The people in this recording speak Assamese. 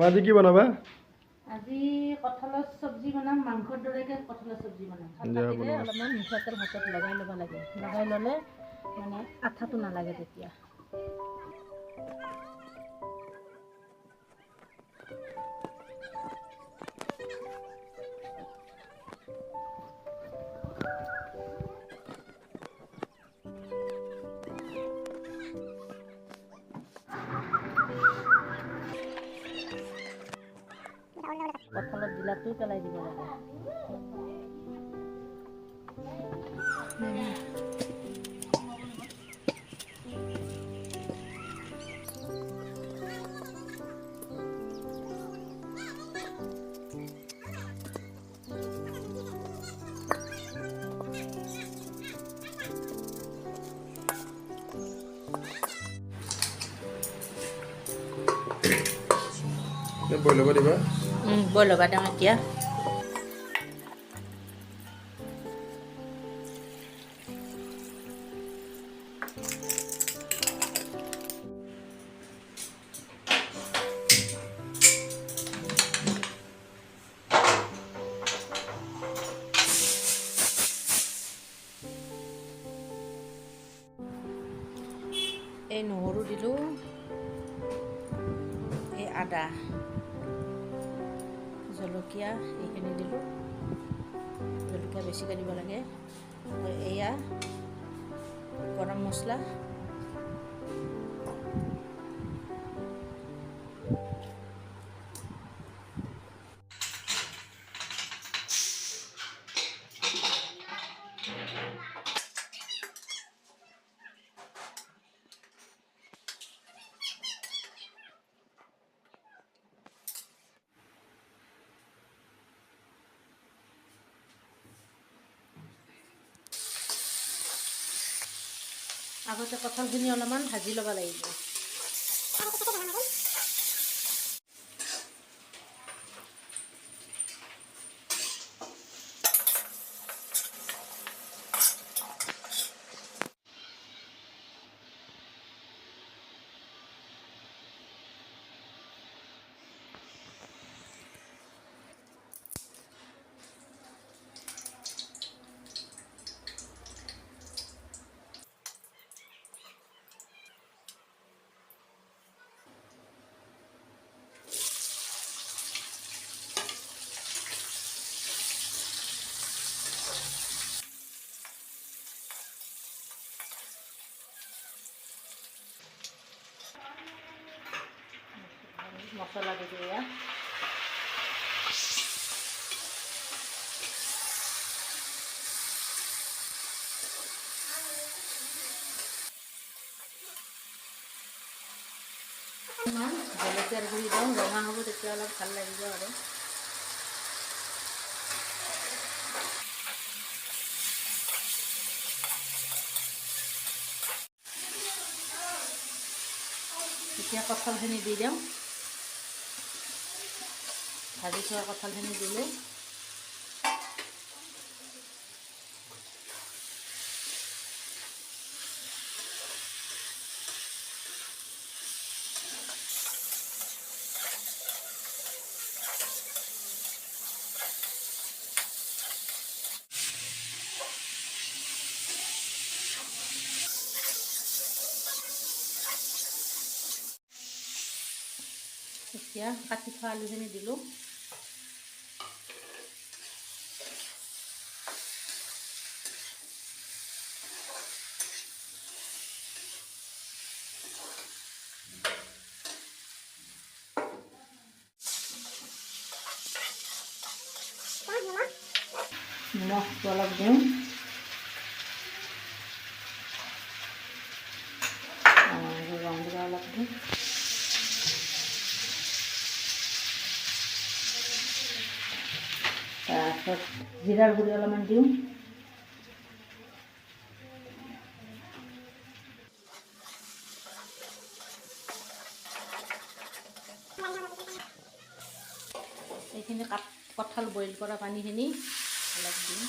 আজি কি বনাবা? আজি কঁঠালৰ চব্জি বনাম, মাংসৰ দৰেকে কঁঠালৰ চব্জি বনাম। কাটিলে অলপমান মিঠাতেল হাতত লগাই ল'ব লাগে, লগাই ল'লে মানে আঠাটো নালাগে তেতিয়া। কঁঠালত জিলাটো পেলাই দিব লাগে। বইল হ'ব দিবা। বইল হ'ব দিম এতিয়া। এই নহৰু দিলোঁ, এই আদা, জলকীয়া এইখিনি দিলোঁ, জলকীয়া বেছিকৈ দিব লাগে। এয়া গৰম মছলা, আগতে কঁঠালখিনি অলপমান ভাজি ল'ব লাগিব। মছলা দি দিওঁ এয়া। জলকীয়াৰ গুড়ি দিওঁ, ৰঙা হ'ব তেতিয়া অলপ ভাল লাগিব আৰু। এতিয়া কঁঠালখিনি দি দিওঁ, ভাজি থোৱা কঁঠালখিনি দিলোঁ। এতিয়া কাটি থোৱা আলুখিনি দিলোঁ। নিমখটো অলপ দিওঁ, ৰং গুড়া অলপ দিওঁ, তাৰপিছত জিৰাৰ গুড়ি অলপমান দিওঁ, এইখিনি কঁঠাল বইল কৰা পানীখিনি অলপ দিওঁ।